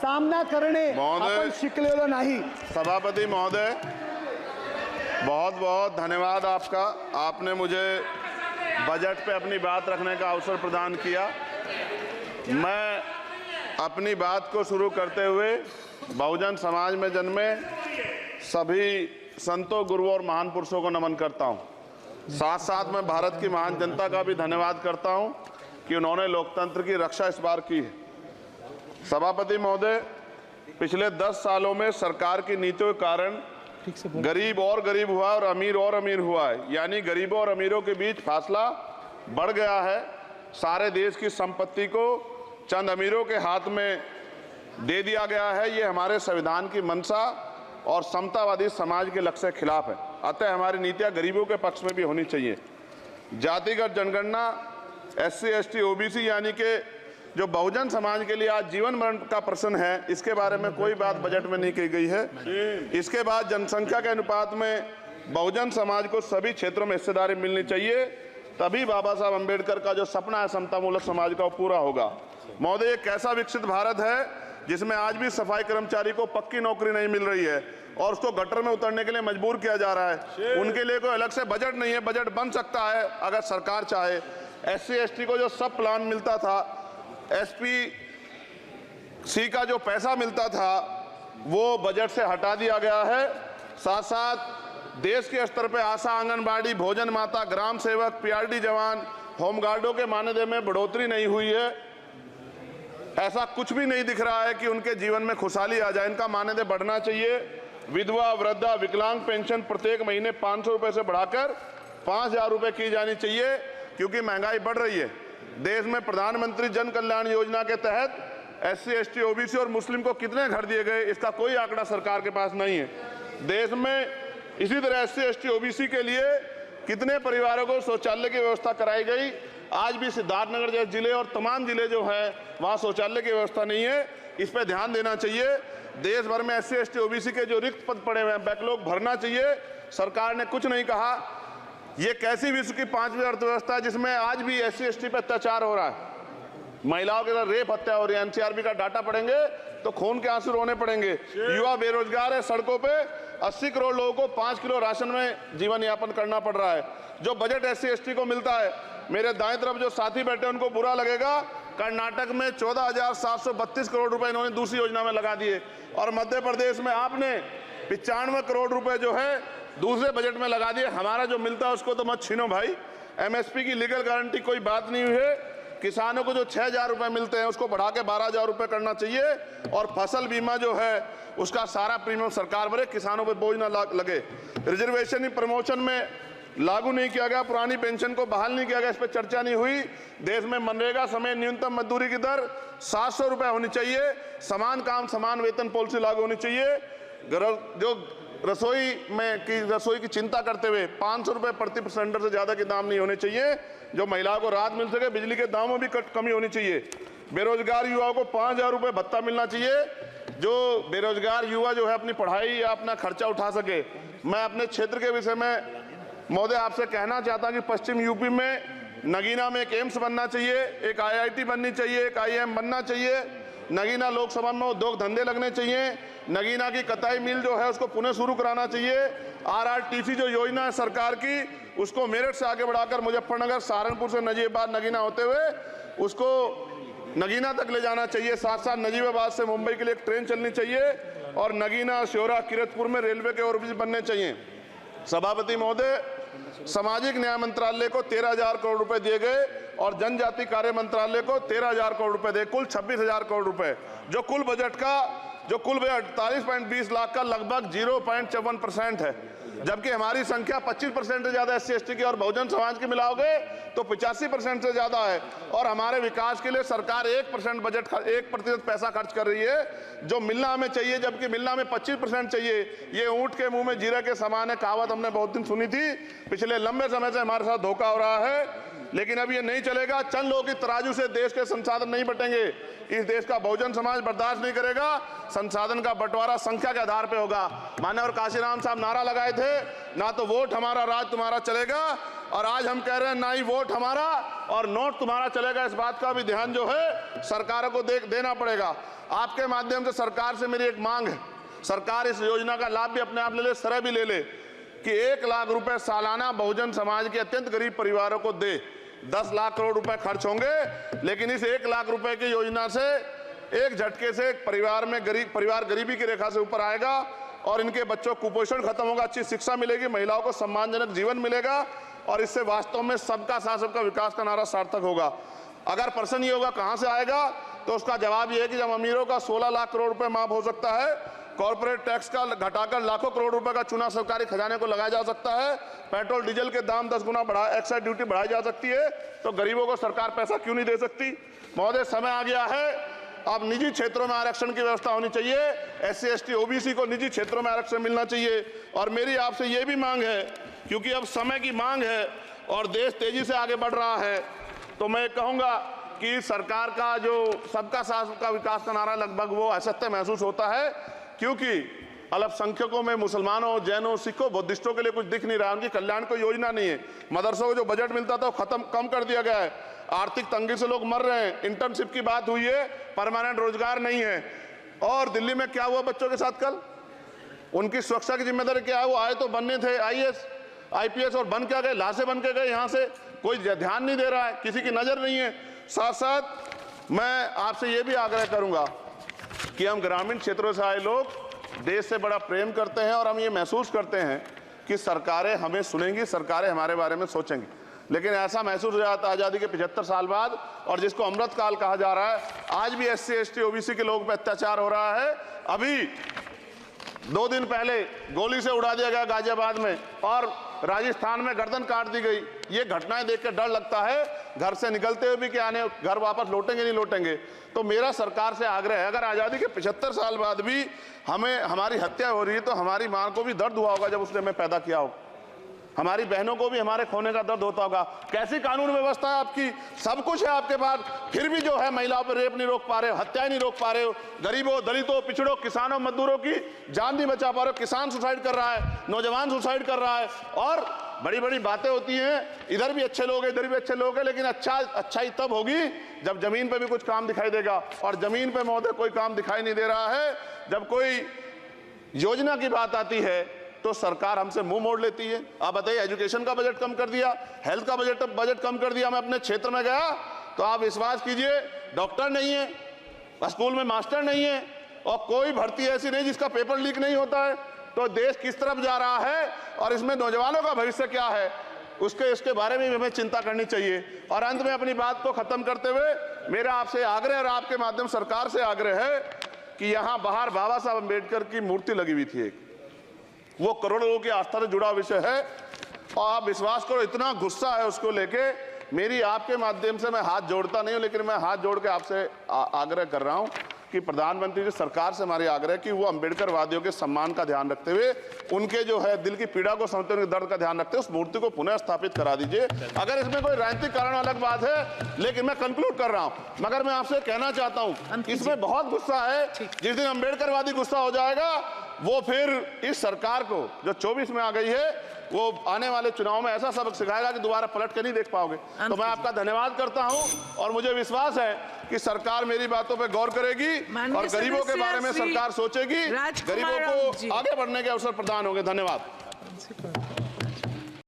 सामना करणे आपण शिकलेलो नाही। सभापति महोदय, बहुत बहुत धन्यवाद आपका। आपने मुझे बजट पे अपनी बात रखने का अवसर प्रदान किया। मैं अपनी बात को शुरू करते हुए बहुजन समाज में जन्मे सभी संतों, गुरुओं और महान पुरुषों को नमन करता हूं। साथ साथ मैं भारत की महान जनता का भी धन्यवाद करता हूं कि उन्होंने लोकतंत्र की रक्षा इस बार की है। सभापति महोदय, पिछले 10 सालों में सरकार की नीतियों के कारण गरीब और गरीब हुआ और अमीर हुआ है, यानी गरीबों और अमीरों के बीच फासला बढ़ गया है। सारे देश की संपत्ति को चंद अमीरों के हाथ में दे दिया गया है। ये हमारे संविधान की मंशा और समतावादी समाज के लक्ष्य के खिलाफ है। अतः हमारी नीतियां गरीबों के पक्ष में भी होनी चाहिए। जातिगत जनगणना, SC ST OBC यानी कि जो बहुजन समाज के लिए आज जीवन मरण का प्रश्न है, इसके बारे में कोई बात बजट में नहीं की गई है। इसके बाद जनसंख्या के अनुपात में बहुजन समाज को सभी क्षेत्रों में हिस्सेदारी मिलनी चाहिए, तभी बाबा साहब अम्बेडकर का जो सपना है समतामूलक समाज का, वो पूरा होगा। महोदय, एक ऐसा विकसित भारत है जिसमें आज भी सफाई कर्मचारी को पक्की नौकरी नहीं मिल रही है और उसको गटर में उतरने के लिए मजबूर किया जा रहा है। उनके लिए कोई अलग से बजट नहीं है। बजट बन सकता है अगर सरकार चाहे। SC ST को जो सब प्लान मिलता था, SPC का जो पैसा मिलता था, वो बजट से हटा दिया गया है। साथ साथ देश के स्तर पर आशा, आंगनबाड़ी, भोजन माता, ग्राम सेवक, PRD जवान, होमगार्डों के मानदेय में बढ़ोतरी नहीं हुई है। ऐसा कुछ भी नहीं दिख रहा है कि उनके जीवन में खुशहाली आ जाए। इनका मानदेय बढ़ना चाहिए। विधवा, वृद्धा, विकलांग पेंशन प्रत्येक महीने 500 रुपए से बढ़ाकर 5000 रुपए की जानी चाहिए, क्योंकि महंगाई बढ़ रही है। देश में प्रधानमंत्री जन कल्याण योजना के तहत SC ST OBC और मुस्लिम को कितने घर दिए गए, इसका कोई आंकड़ा सरकार के पास नहीं है। देश में इसी तरह SC ST OBC के लिए कितने परिवारों को शौचालय की व्यवस्था कराई गई। आज भी सिद्धार्थनगर जैसे जिले और तमाम जिले जो हैं, वहाँ शौचालय की व्यवस्था नहीं है। इस पर ध्यान देना चाहिए। देश भर में SC ST OBC के जो रिक्त पद पड़े हुए हैं, बैकलॉग भरना चाहिए। सरकार ने कुछ नहीं कहा। ये कैसी विश्व की 5वीं अर्थव्यवस्था है जिसमें आज भी SC ST पे अत्याचार हो रहा है, महिलाओं के साथ रेप हत्या हो रही है। NCRB का डाटा पढ़ेंगे तो खून के आंसू रोने पड़ेंगे। युवा बेरोजगार है, सड़कों पे 80 करोड़ लोगों को 5 किलो राशन में जीवन यापन करना पड़ रहा है। जो बजट SC ST को मिलता है, मेरे दाएं तरफ जो साथी बैठे उनको बुरा लगेगा, कर्नाटक में 14,732 करोड़ रुपए इन्होंने दूसरी योजना में लगा दिए और मध्य प्रदेश में आपने 95 करोड़ रुपए जो है दूसरे बजट में लगा दिए। हमारा जो मिलता है उसको तो मत छीनो भाई। MSP की लीगल गारंटी कोई बात नहीं हुई है। किसानों को जो 6,000 रुपए मिलते हैं उसको बढ़ा के 12,000 रुपए करना चाहिए और फसल बीमा जो है उसका सारा प्रीमियम सरकार भरे, किसानों पर बोझ ना लगे। रिजर्वेशन प्रमोशन में लागू नहीं किया गया, पुरानी पेंशन को बहाल नहीं किया गया, इस पर चर्चा नहीं हुई। देश में मनरेगा समय न्यूनतम मजदूरी की दर 700 रुपए होनी चाहिए। समान काम समान वेतन पॉलिसी लागू होनी चाहिए। जो रसोई की चिंता करते हुए 500 रुपए प्रति सिलेंडर से ज्यादा के दाम नहीं होने चाहिए, जो महिलाओं को राहत मिल सके। बिजली के दामों में भी कमी होनी चाहिए। बेरोजगार युवाओं को 5,000 रुपए भत्ता मिलना चाहिए, जो बेरोजगार युवा जो है अपनी पढ़ाई या अपना खर्चा उठा सके। मैं अपने क्षेत्र के विषय में महोदय आपसे कहना चाहता हूं कि पश्चिम यूपी में नगीना में एक एम्स बनना चाहिए, एक IIT बननी चाहिए, एक IIM बनना चाहिए। नगीना लोकसभा में उद्योग धंधे लगने चाहिए। नगीना की कताई मिल जो है उसको पुनः शुरू कराना चाहिए। RRTC जो योजना है सरकार की, उसको मेरठ से आगे बढ़ाकर मुजफ्फरनगर, सहारनपुर से नजीबाबाद नगीना होते हुए उसको नगीना तक ले जाना चाहिए। साथ साथ नजीबाबाद से मुंबई के लिए एक ट्रेन चलनी चाहिए और नगीना, श्योरा, किरतपुर में रेलवे के ओवरब्रिज बनने चाहिए। सभापति महोदय, सामाजिक न्याय मंत्रालय को 13,000 करोड़ रुपए दिए गए और जनजाति कार्य मंत्रालय को 13,000 करोड़ रुपए दिए, कुल 26,000 करोड़ रुपए। जो कुल बजट 48.20 लाख का लगभग 0.54% है, जबकि हमारी संख्या 25% से ज्यादा SC ST की और बहुजन समाज की मिलाओगे तो 85% से ज्यादा है। और हमारे विकास के लिए सरकार 1% बजट 1% पैसा खर्च कर रही है, जो मिलना हमें चाहिए, जबकि मिलना हमें 25% चाहिए। ये ऊंट के मुंह में जीरा के समान है, कहावत हमने बहुत दिन सुनी थी। पिछले लंबे समय से हमारे साथ धोखा हो रहा है, लेकिन अब ये नहीं चलेगा। चंद लोगों की तराजू से देश के संसाधन नहीं बटेंगे। इस देश का बहुजन समाज बर्दाश्त नहीं करेगा। संसाधन का बंटवारा संख्या के आधार पे होगा। माननीय काशीराम साहब नारा लगाए थे, ना तो वोट हमारा राज तुम्हारा चलेगा, और आज हम कह रहे हैं ना ही वोट हमारा और नोट तुम्हारा चलेगा। इस बात का भी ध्यान जो है सरकारों को देना पड़ेगा। आपके माध्यम से सरकार से मेरी एक मांग है, सरकार इस योजना का लाभ भी अपने आप ले ले, सरह भी ले ले कि 1 लाख रुपए सालाना बहुजन समाज के अत्यंत गरीब परिवारों को दे। 10 लाख करोड़ रुपए खर्च होंगे, लेकिन इस 1 लाख रुपए की योजना से एक झटके से एक परिवार गरीबी की रेखा से ऊपर आएगा और इनके बच्चों को कुपोषण खत्म होगा, अच्छी शिक्षा मिलेगी, महिलाओं को सम्मानजनक जीवन मिलेगा और इससे वास्तव में सबका साथ सबका विकास का नारा सार्थक होगा। अगर प्रश्न ये होगा कहां से आएगा, तो उसका जवाब ये है कि जब अमीरों का 16 लाख करोड़ रुपए माफ हो सकता है, कॉर्पोरेट टैक्स का घटाकर लाखों करोड़ रुपए का चूना सरकारी खजाने को लगाया जा सकता है, पेट्रोल डीजल के दाम 10 गुना एक्साइज ड्यूटी बढ़ाई जा सकती है, तो गरीबों को सरकार पैसा क्यों नहीं दे सकती। महोदय, समय आ गया है, अब निजी क्षेत्रों में आरक्षण की व्यवस्था होनी चाहिए। SC ST OBC को निजी क्षेत्रों में आरक्षण मिलना चाहिए। और मेरी आपसे ये भी मांग है, क्योंकि अब समय की मांग है और देश तेजी से आगे बढ़ रहा है, तो मैं कहूंगा कि सरकार का जो सबका साथ सबका विकास का नारा लगभग वो असत्य महसूस होता है, क्योंकि अल्पसंख्यकों में मुसलमानों, जैनों, सिखों, बुद्धिस्टों के लिए कुछ दिख नहीं रहा, उनकी कल्याण कोई योजना नहीं है। मदरसों को जो बजट मिलता था वो कम कर दिया गया है, आर्थिक तंगी से लोग मर रहे हैं, इंटर्नशिप की बात हुई है, परमानेंट रोजगार नहीं है। और दिल्ली में क्या हुआ बच्चों के साथ कल, उनकी सुरक्षा की जिम्मेदारी क्या है? वो आए तो बनने थे IAS IPS और बन क्या गए, लाशें बन के गए। यहाँ से कोई ध्यान नहीं दे रहा है, किसी की नजर नहीं है। साथ साथ मैं आपसे ये भी आग्रह करूंगा कि हम ग्रामीण क्षेत्रों से आए लोग देश से बड़ा प्रेम करते हैं और हम ये महसूस करते हैं कि सरकारें हमें सुनेंगी, सरकारें हमारे बारे में सोचेंगी, लेकिन ऐसा महसूस हो जाता है आज़ादी के 75 साल बाद, और जिसको अमृत काल कहा जा रहा है, आज भी SC ST OBC के लोगों पर अत्याचार हो रहा है। अभी 2 दिन पहले गोली से उड़ा दिया गया गाजियाबाद में और राजस्थान में गर्दन काट दी गई। ये घटनाएं देख के डर लगता है, घर से निकलते हुए भी कि आने घर वापस लौटेंगे नहीं लौटेंगे। तो मेरा सरकार से आग्रह है, अगर आज़ादी के 75 साल बाद भी हमारी हत्या हो रही है, तो हमारी मां को भी दर्द हुआ होगा जब उसने हमें पैदा किया हो, हमारी बहनों को भी हमारे खोने का दर्द होता होगा। कैसी कानून व्यवस्था है आपकी, सब कुछ है आपके पास, फिर भी जो है महिलाओं पर रेप नहीं रोक पा रहे हो, हत्याएं नहीं रोक पा रहे हो, गरीबों, दलितों, पिछड़ों, किसानों, मजदूरों की जान नहीं बचा पा रहे हो। किसान सुसाइड कर रहा है, नौजवान सुसाइड कर रहा है, और बड़ी बड़ी बातें होती हैं, इधर भी अच्छे लोग हैं, इधर भी अच्छे लोग हैं, लेकिन अच्छाई तब होगी जब जमीन पे भी कुछ काम दिखाई देगा। और जमीन पे महोदय कोई काम दिखाई नहीं दे रहा है। जब कोई योजना की बात आती है तो सरकार हमसे मुंह मोड़ लेती है। आप बताइए, एजुकेशन का बजट कम कर दिया, हेल्थ का बजट कम कर दिया। मैं अपने क्षेत्र में गया तो आप विश्वास कीजिए, डॉक्टर नहीं है, स्कूल में मास्टर नहीं है, और कोई भर्ती ऐसी नहीं जिसका पेपर लीक नहीं होता है। तो देश किस तरफ जा रहा है और इसमें नौजवानों का भविष्य क्या है, इसके बारे में हमें चिंता करनी चाहिए। और अंत में अपनी बात को खत्म करते हुए मेरा आपसे आग्रह और आपके माध्यम सरकार से आग्रह है कि यहाँ बाहर बाबा साहब अम्बेडकर की मूर्ति लगी हुई थी एक, वो करोड़ों लोगों की आस्था से जुड़ा विषय है, और आप विश्वास करो इतना गुस्सा है उसको लेके। मेरी आपके माध्यम से मैं हाथ जोड़ता नहीं हूं, लेकिन मैं हाथ जोड़ के आपसे आग्रह कर रहा हूं कि प्रधानमंत्री जी, सरकार से हमारी आग्रह कि वो अम्बेडकर वादियों के सम्मान का ध्यान रखते हुए, उनके जो है दिल की पीड़ा को समझते हुए, उनके दर्द का ध्यान रखते हुए उस मूर्ति को पुनः स्थापित करा दीजिए। अगर इसमें कोई राजनीतिक कारण अलग बात है, लेकिन मैं कंक्लूड कर रहा हूं। मगर मैं आपसे कहना चाहता हूं, इसमें बहुत गुस्सा है। जिस दिन अम्बेडकर वादी गुस्सा हो जाएगा, वो फिर इस सरकार को जो 24 में आ गई है, वो आने वाले चुनाव में ऐसा सबक सिखाएगा कि दोबारा पलट के नहीं देख पाओगे। तो मैं आपका धन्यवाद करता हूं, और मुझे विश्वास है कि सरकार मेरी बातों पे गौर करेगी और गरीबों के बारे में सरकार सोचेगी, गरीबों को आगे बढ़ने के अवसर प्रदान होंगे। धन्यवाद।